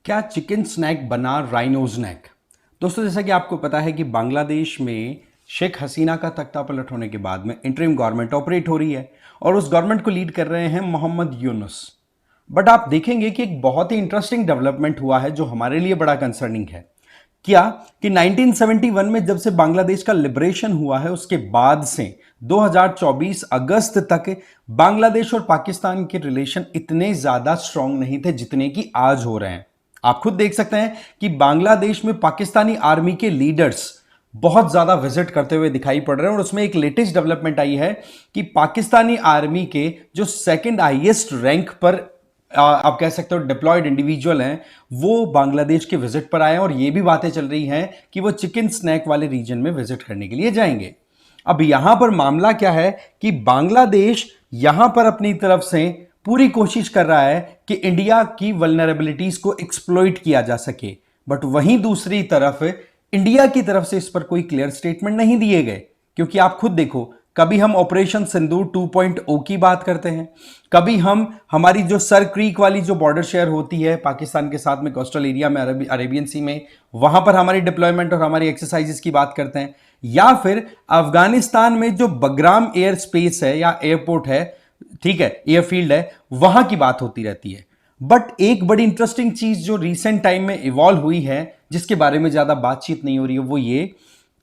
क्या chicken snack बना rhino snack? दोस्तों, जैसा कि आपको पता है कि बांग्लादेश में शेख हसीना का तख्ता पलट होने के बाद में इंटरिम गवर्नमेंट ऑपरेट हो रही है और उस गवर्नमेंट को लीड कर रहे हैं मोहम्मद यूनुस। बट आप देखेंगे कि एक बहुत ही इंटरेस्टिंग डेवलपमेंट हुआ है जो हमारे लिए बड़ा कंसर्निंग है। क्या कि 1971 में जब से बांग्लादेश का लिबरेशन हुआ है उसके बाद से 2024 अगस्त तक बांग्लादेश और पाकिस्तान के रिलेशन इतने ज्यादा स्ट्रांग नहीं थे जितने कि आज हो रहे हैं। आप खुद देख सकते हैं कि बांग्लादेश में पाकिस्तानी आर्मी के लीडर्स बहुत ज्यादा विजिट करते हुए दिखाई पड़ रहे हैं और उसमें एक लेटेस्ट डेवलपमेंट आई है कि पाकिस्तानी आर्मी के जो सेकंड हाईएस्ट रैंक पर आप कह सकते हो डिप्लॉयड इंडिविजुअल हैं, वो बांग्लादेश के विजिट पर आए और ये भी बातें चल रही हैं कि वो चिकन स्नैक वाले रीजन में विजिट करने के लिए जाएंगे। अब यहां पर मामला क्या है कि बांग्लादेश यहां पर अपनी तरफ से पूरी कोशिश कर रहा है कि इंडिया की वल्नरेबिलिटीज को एक्सप्लॉइट किया जा सके, बट वहीं दूसरी तरफ इंडिया की तरफ से इस पर कोई क्लियर स्टेटमेंट नहीं दिए गए। क्योंकि आप खुद देखो, कभी हम ऑपरेशन सिंदूर 2.0 की बात करते हैं, कभी हम हमारी जो सर क्रीक वाली जो बॉर्डर शेयर होती है पाकिस्तान के साथ में कोस्टल एरिया में अरेबियन सी में, वहां पर हमारी डिप्लॉयमेंट और हमारी एक्सरसाइजेस की बात करते हैं, या फिर अफगानिस्तान में जो बगराम एयर स्पेस है या एयरपोर्ट है, ठीक है, एयरफील्ड है, वहां की बात होती रहती है। बट एक बड़ी इंटरेस्टिंग चीज जो रिसेंट टाइम में इवॉल्व हुई है जिसके बारे में ज्यादा बातचीत नहीं हो रही है, वो ये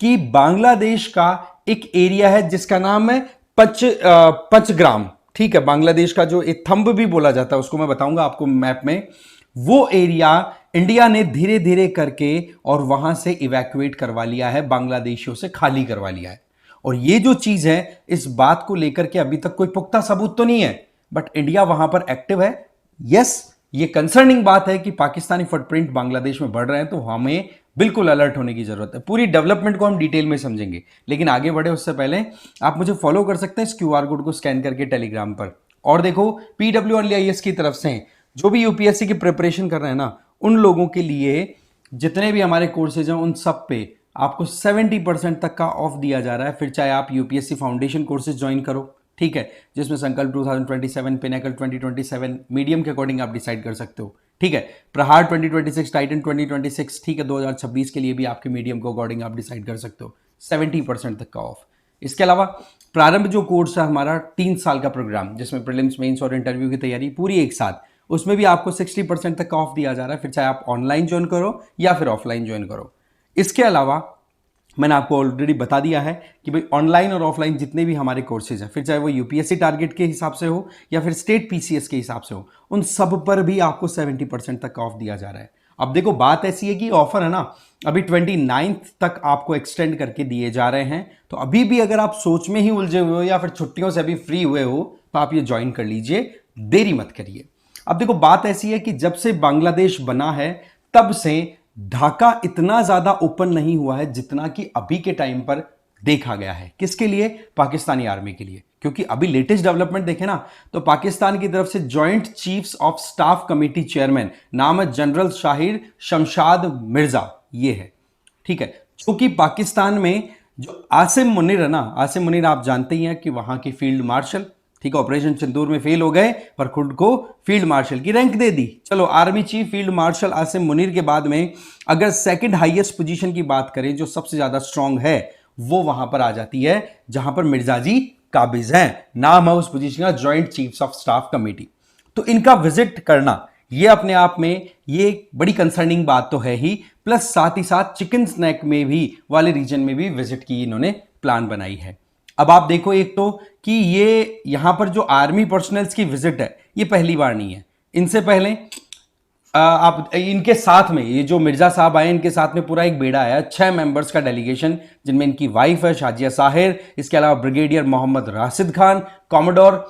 कि बांग्लादेश का एक एरिया है जिसका नाम है पचग्राम। ठीक है, बांग्लादेश का जो एक थंब भी बोला जाता है, उसको मैं बताऊंगा आपको मैप में। वो एरिया इंडिया ने धीरे धीरे करके और वहां से इवैक्यूएट करवा लिया है, बांग्लादेशियों से खाली करवा लिया है। और ये जो चीज है, इस बात को लेकर के अभी तक कोई पुख्ता सबूत तो नहीं है, बट इंडिया वहां पर एक्टिव है। यस, ये कंसर्निंग बात है कि पाकिस्तानी फुटप्रिंट बांग्लादेश में बढ़ रहे हैं, तो हमें बिल्कुल अलर्ट होने की जरूरत है। पूरी डेवलपमेंट को हम डिटेल में समझेंगे, लेकिन आगे बढ़े उससे पहले आप मुझे फॉलो कर सकते हैं इस क्यूआर कोड को स्कैन करके टेलीग्राम पर। और देखो, PWIS की तरफ से जो भी यूपीएससी की प्रिपरेशन कर रहे हैं ना, उन लोगों के लिए जितने भी हमारे कोर्सेज हैं उन सब पे आपको 70% तक का ऑफ दिया जा रहा है। फिर चाहे आप यूपीएससी फाउंडेशन कोर्सेज ज्वाइन करो, ठीक है, जिसमें संकल्प 2027, पिनेकल 2027, मीडियम के अकॉर्डिंग आप डिसाइड कर सकते हो, ठीक है, प्रहार 2026, टाइटन 2026, ठीक है, 2026 के लिए भी आपके मीडियम के अकॉर्डिंग आप डिसाइड कर सकते हो, 70% तक का ऑफ। इसके अलावा प्रारंभ जो कोर्स है हमारा 3 साल का प्रोग्राम, जिसमें प्रीलिम्स, मेंस और इंटरव्यू की तैयारी पूरी एक साथ, उसमें भी आपको 60% तक का ऑफ दिया जा रहा है। फिर चाहे आप ऑनलाइन ज्वाइन करो या फिर ऑफलाइन ज्वाइन करो। इसके अलावा मैंने आपको ऑलरेडी बता दिया है कि भाई ऑनलाइन और ऑफलाइन जितने भी हमारे कोर्सेज हैं, फिर चाहे वो यूपीएससी टारगेट के हिसाब से हो या फिर स्टेट पीसीएस के हिसाब से हो, उन सब पर भी आपको 70% तक ऑफ दिया जा रहा है। अब देखो, बात ऐसी है कि ऑफर है ना, अभी 29 तक आपको एक्सटेंड करके दिए जा रहे हैं। तो अभी भी अगर आप सोच में ही उलझे हुए हो या फिर छुट्टियों से अभी फ्री हुए हो, तो आप ये ज्वाइन कर लीजिए, देरी मत करिए। अब देखो, बात ऐसी है कि जब से बांग्लादेश बना है तब से ढाका इतना ज्यादा ओपन नहीं हुआ है जितना कि अभी के टाइम पर देखा गया है। किसके लिए? पाकिस्तानी आर्मी के लिए। क्योंकि अभी लेटेस्ट डेवलपमेंट देखें ना, तो पाकिस्तान की तरफ से joint chiefs of staff committee chairman, नाम है जनरल शाहिर शमशाद मिर्जा, ये है, ठीक है, जो कि पाकिस्तान में जो आसिम मुनीर है ना, आसिम मुनीर आप जानते ही हैं कि वहां की फील्ड मार्शल, ठीक है, ऑपरेशन सिंदूर में फेल हो गए पर खुद को फील्ड मार्शल की रैंक दे दी। चलो, army chief field marshal Asim Munir के बाद में अगर सेकंड हाईएस्ट पोजीशन की बात करें जो सबसे ज्यादा स्ट्रांग है, वो वहां पर आ जाती है जहां पर मिर्जा जी काबिज हैं। नाम है उस पोजीशन का joint chiefs of staff committee. तो इनका विजिट करना ये अपने आप में ये बड़ी कंसर्निंग बात तो है ही, प्लस साथ ही साथ चिकन स्नैक में भी वाले रीजन में भी विजिट की इन्होंने प्लान बनाई है। अब आप देखो, एक तो कि ये यहां पर जो आर्मी पर्सनल्स की विजिट है ये पहली बार नहीं है। इनसे पहले आप इनके साथ में ये जो मिर्जा साहब आए, इनके साथ में पूरा एक बेड़ा आया, 6 मेंबर्स का डेलीगेशन, जिनमें इनकी वाइफ है शाजिया साहिर, इसके अलावा ब्रिगेडियर मोहम्मद राशिद खान, कॉमोडोर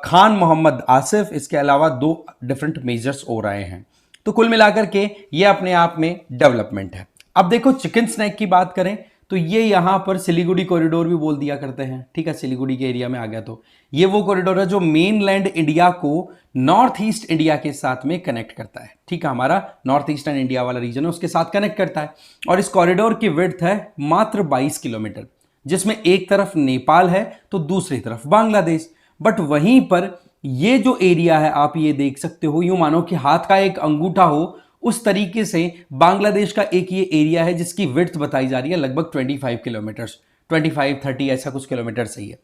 खान मोहम्मद आसिफ, इसके अलावा 2 डिफरेंट मेजर्स हो रहे हैं। तो कुल मिलाकर के ये अपने आप में डेवलपमेंट है। अब देखो, चिकन स्नैक की बात करें तो ये यहां पर सिलीगुड़ी कॉरिडोर भी बोल दिया करते हैं, ठीक है, सिलीगुड़ी के एरिया में आ गया। तो ये वो कॉरिडोर है जो मेनलैंड इंडिया को नॉर्थ ईस्ट इंडिया के साथ में कनेक्ट करता है, ठीक है, हमारा नॉर्थ ईस्टर्न इंडिया वाला रीजन है उसके साथ कनेक्ट करता है। और इस कॉरिडोर की विड्थ है मात्र 22 किलोमीटर, जिसमें एक तरफ नेपाल है तो दूसरी तरफ बांग्लादेश। बट वहीं पर ये जो एरिया है आप ये देख सकते हो, यूं मानो कि हाथ का एक अंगूठा हो, उस तरीके से बांग्लादेश का एक ये एरिया है जिसकी विड्थ बताई जा रही है लगभग 25 किलोमीटर, 25-30 ऐसा कुछ किलोमीटर सही है।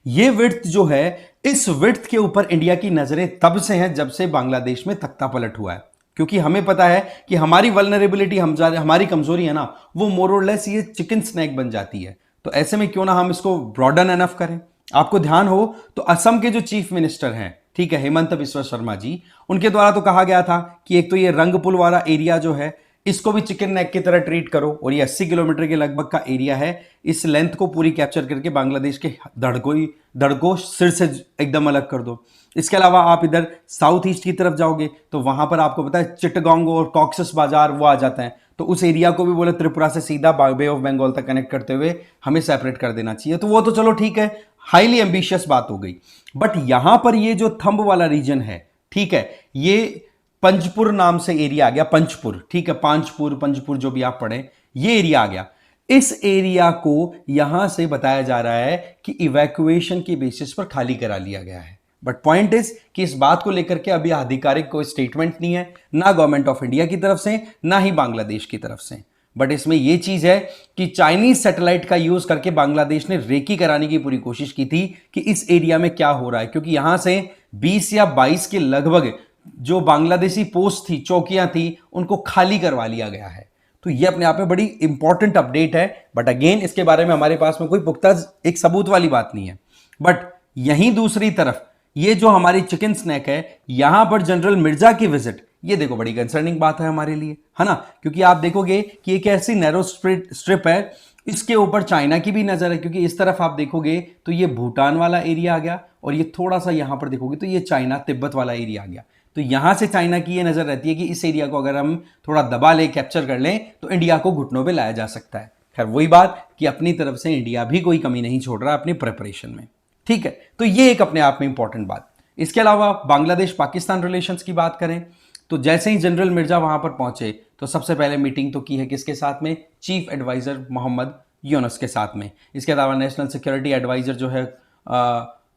ये विड्थ जो है, इस विड्थ के ऊपर इंडिया की नजरें तब से हैं जब से बांग्लादेश में तख्ता पलट हुआ है, क्योंकि हमें पता है कि हमारी वल्नरेबिलिटी, हमारी कमजोरी है ना, वो मोरलेस ये चिकन स्नैक बन जाती है। तो ऐसे में क्यों ना हम इसको ब्रॉडन एनफ करें। आपको ध्यान हो तो असम के जो चीफ मिनिस्टर हैं, ठीक है, हेमंत बिस्वा शर्मा जी, उनके द्वारा तो कहा गया था कि एक तो ये रंगपुल वाला एरिया जो है इसको भी चिकन नेक की तरह ट्रीट करो, और ये 80 किलोमीटर के लगभग का एरिया है, इस लेंथ को पूरी कैप्चर करके बांग्लादेश के धड़को सिर से एकदम अलग कर दो। इसके अलावा आप इधर साउथ ईस्ट की तरफ जाओगे तो वहां पर आपको पता है चिटगांग और कॉक्सस बाजार वो आ जाते हैं, तो उस एरिया को भी बोले त्रिपुरा से सीधा बे ऑफ बंगाल तक कनेक्ट करते हुए हमें सेपरेट कर देना चाहिए। तो वो तो चलो ठीक है, हाईली एम्बिशियस बात हो गई। बट यहां पर ये जो थंब वाला रीजन है, ठीक है, ये पंजपुर नाम से एरिया आ गया, पंचपुर, ठीक है, पंजपुर जो भी आप पढ़े, ये एरिया आ गया। इस एरिया को यहां से बताया जा रहा है कि इवैक्यूएशन की बेसिस पर खाली करा लिया गया है। बट पॉइंट इज कि इस बात को लेकर के अभी आधिकारिक कोई स्टेटमेंट नहीं है, ना गवर्नमेंट ऑफ इंडिया की तरफ से, ना ही बांग्लादेश की तरफ से। बट इसमें यह चीज है कि चाइनीज सैटेलाइट का यूज करके बांग्लादेश ने रेकी कराने की पूरी कोशिश की थी कि इस एरिया में क्या हो रहा है, क्योंकि यहां से 20 या 22 के लगभग जो बांग्लादेशी पोस्ट थी, चौकियां थी, उनको खाली करवा लिया गया है। तो ये अपने आप में बड़ी इंपॉर्टेंट अपडेट है। बट अगेन इसके बारे में हमारे पास में कोई पुख्ता एक सबूत वाली बात नहीं है। बट यहीं दूसरी तरफ ये जो हमारी चिकन स्नैक है, यहां पर जनरल मिर्जा की विजिट, ये देखो बड़ी कंसर्निंग बात है हमारे लिए, है ना, क्योंकि आप देखोगे कि एक ऐसी नैरो स्ट्रिप है, इसके ऊपर चाइना की भी नजर है, क्योंकि इस तरफ आप देखोगे तो ये भूटान वाला एरिया आ गया, और ये थोड़ा सा यहां पर देखोगे तो ये चाइना तिब्बत वाला एरिया आ गया। तो यहां से चाइना की ये नजर रहती है कि इस एरिया को अगर हम थोड़ा दबा ले, कैप्चर कर लें, तो इंडिया को घुटनों पे लाया जा सकता है। खैर वही बात कि अपनी तरफ से इंडिया भी कोई कमी नहीं छोड़ रहा अपनी प्रिपरेशन में, ठीक है। तो ये एक अपने आप में इंपॉर्टेंट बात। इसके अलावा बांग्लादेश पाकिस्तान रिलेशंस की बात करें तो जैसे ही जनरल मिर्जा वहां पर पहुंचे तो सबसे पहले मीटिंग तो की है किसके साथ में, चीफ एडवाइजर मोहम्मद यूनुस के साथ में। इसके अलावा नेशनल सिक्योरिटी एडवाइजर जो है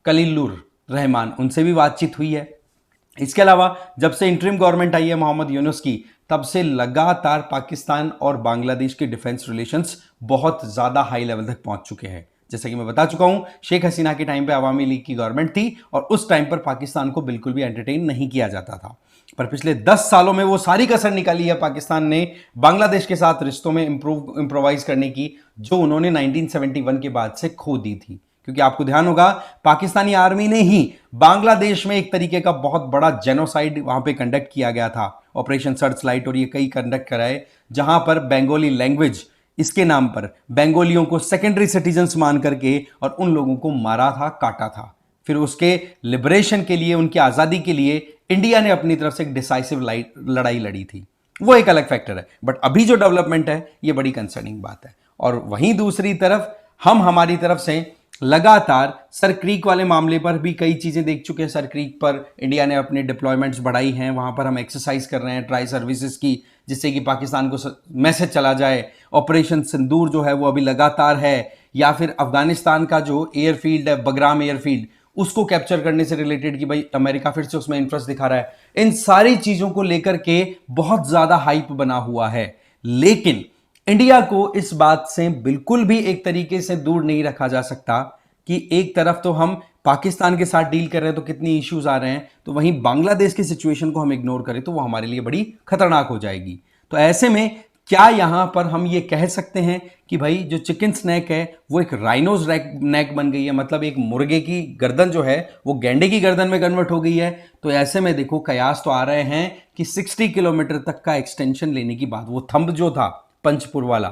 खलीलुर रहमान, उनसे भी बातचीत हुई है। इसके अलावा जब से इंटरिम गवर्नमेंट आई है मोहम्मद यूनुस की, तब से लगातार पाकिस्तान और बांग्लादेश के डिफेंस रिलेशंस बहुत ज्यादा हाई लेवल तक पहुंच चुके हैं। जैसा कि मैं बता चुका हूं, शेख हसीना के टाइम पे अवामी लीग की गवर्नमेंट थी और उस टाइम पर पाकिस्तान को बिल्कुल भी एंटरटेन नहीं किया जाता था। पर पिछले 10 सालों में वो सारी कसर निकाली है पाकिस्तान ने बांग्लादेश के साथ रिश्तों में इंप्रोवाइज करने की, जो उन्होंने 1971 के बाद से खो दी थी। क्योंकि आपको ध्यान होगा पाकिस्तानी आर्मी ने ही बांग्लादेश में एक तरीके का बहुत बड़ा जेनोसाइड वहां पे कंडक्ट किया गया था, ऑपरेशन सर्च लाइट, और ये कई कंडक्ट कराए, जहां पर बंगाली लैंग्वेज इसके नाम पर बंगालियों को सेकेंडरी सिटीजन्स मान करके और उन लोगों को मारा था, काटा था। फिर उसके लिबरेशन के लिए, उनकी आजादी के लिए इंडिया ने अपनी तरफ से एक डिसाइसिव लड़ाई लड़ी थी, वो एक अलग फैक्टर है। बट अभी जो डेवलपमेंट है ये बड़ी कंसर्निंग बात है। और वहीं दूसरी तरफ हम हमारी तरफ से लगातार सर क्रीक वाले मामले पर भी कई चीजें देख चुके हैं। सर क्रीक पर इंडिया ने अपने डिप्लॉयमेंट्स बढ़ाई हैं, वहां पर हम एक्सरसाइज कर रहे हैं ट्राई सर्विसेज की, जिससे कि पाकिस्तान को मैसेज चला जाए। ऑपरेशन सिंदूर जो है वो अभी लगातार है, या फिर अफगानिस्तान का जो एयरफील्ड है बगराम एयरफील्ड, उसको कैप्चर करने से रिलेटेड कि भाई अमेरिका फिर से उसमें इंटरेस्ट दिखा रहा है। इन सारी चीजों को लेकर के बहुत ज्यादा हाइप बना हुआ है, लेकिन इंडिया को इस बात से बिल्कुल भी एक तरीके से दूर नहीं रखा जा सकता कि एक तरफ तो हम पाकिस्तान के साथ डील कर रहे हैं तो कितनी इश्यूज आ रहे हैं, तो वहीं बांग्लादेश की सिचुएशन को हम इग्नोर करें तो वो हमारे लिए बड़ी खतरनाक हो जाएगी। तो ऐसे में क्या यहां पर हम ये कह सकते हैं कि भाई जो चिकन स्नैक है वो एक राइनोज नेक बन गई है, मतलब एक मुर्गे की गर्दन जो है वो गैंडे की गर्दन में कन्वर्ट हो गई है। तो ऐसे में देखो कयास तो आ रहे हैं कि 60 किलोमीटर तक का एक्सटेंशन लेने की बात, वो थंब जो था पंचपुर वाला,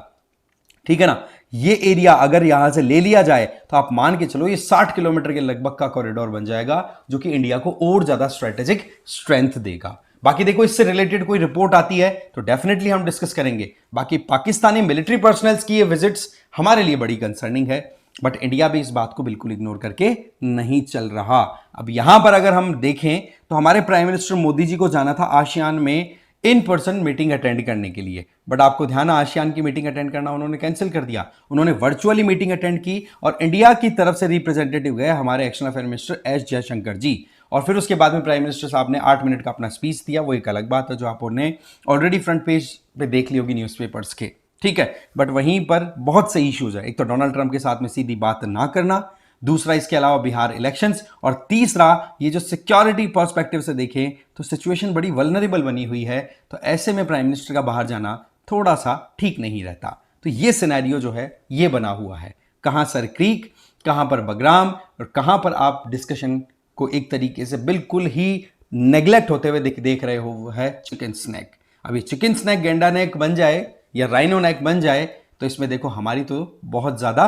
ठीक है ना, ये एरिया अगर यहां से ले लिया जाए तो आप मान के चलो ये 60 किलोमीटर के लगभग का कॉरिडोर बन जाएगा, जो कि इंडिया को और ज्यादा स्ट्रेटेजिक स्ट्रेंथ देगा। बाकी देखो इससे रिलेटेड कोई रिपोर्ट आती है तो डेफिनेटली हम डिस्कस करेंगे। बाकी पाकिस्तानी मिलिट्री पर्सनल्स की ये विजिट्स हमारे लिए बड़ी कंसर्निंग है, बट इंडिया भी इस बात को बिल्कुल इग्नोर करके नहीं चल रहा। अब यहां पर अगर हम देखें तो हमारे प्राइम मिनिस्टर मोदी जी को जाना था आसियान में इन पर्सन मीटिंग अटेंड करने के लिए, बट आपको ध्यान है आसियान की मीटिंग अटेंड करना उन्होंने कैंसिल कर दिया। उन्होंने वर्चुअली मीटिंग अटेंड की और इंडिया की तरफ से रिप्रेजेंटेटिव गए हमारे external affair minister S Jaishankar ji, और फिर उसके बाद में प्राइम मिनिस्टर साहब ने 8 मिनट का अपना स्पीच दिया, वो एक अलग बात है जो आपने ऑलरेडी फ्रंट पेज पे देख ली होगी न्यूज़पेपर्स के, ठीक है। बट वहीं पर बहुत से इश्यूज है, एक तो डोनाल्ड ट्रंप के साथ में सीधी बात ना करना, दूसरा इसके अलावा बिहार इलेक्शंस, और तीसरा ये जो सिक्योरिटी पर्सपेक्टिव से देखें तो सिचुएशन बड़ी वल्नरेबल बनी हुई है, तो ऐसे में प्राइम मिनिस्टर का बाहर जाना थोड़ा सा ठीक नहीं रहता। तो ये सिनेरियो जो है ये बना हुआ है, कहां सर क्रीक, कहां पर बगराम, और कहां पर आप डिस्कशन को एक तरीके से बिल्कुल ही नेग्लेक्ट होते हुए देख रहे हो, वो है चिकन स्नैक। अभी चिकन स्नैक गेंडा नेक बन जाए या राइनो नेक बन जाए तो इसमें देखो हमारी तो बहुत ज़्यादा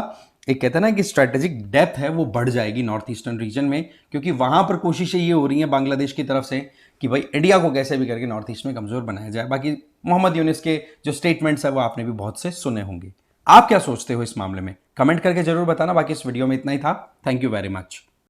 एक कहते हैं ना कि स्ट्रेटेजिक डेप्थ है वो बढ़ जाएगी नॉर्थ ईस्टर्न रीजन में, क्योंकि वहां पर कोशिशें ये हो रही हैं बांग्लादेश की तरफ से कि भाई इंडिया को कैसे भी करके नॉर्थ ईस्ट में कमजोर बनाया जाए। बाकी मोहम्मद यूनिस के जो स्टेटमेंट्स है वो आपने भी बहुत से सुने होंगे। आप क्या सोचते हो इस मामले में, कमेंट करके जरूर बताना। बाकी इस वीडियो में इतना ही था। Thank you very much.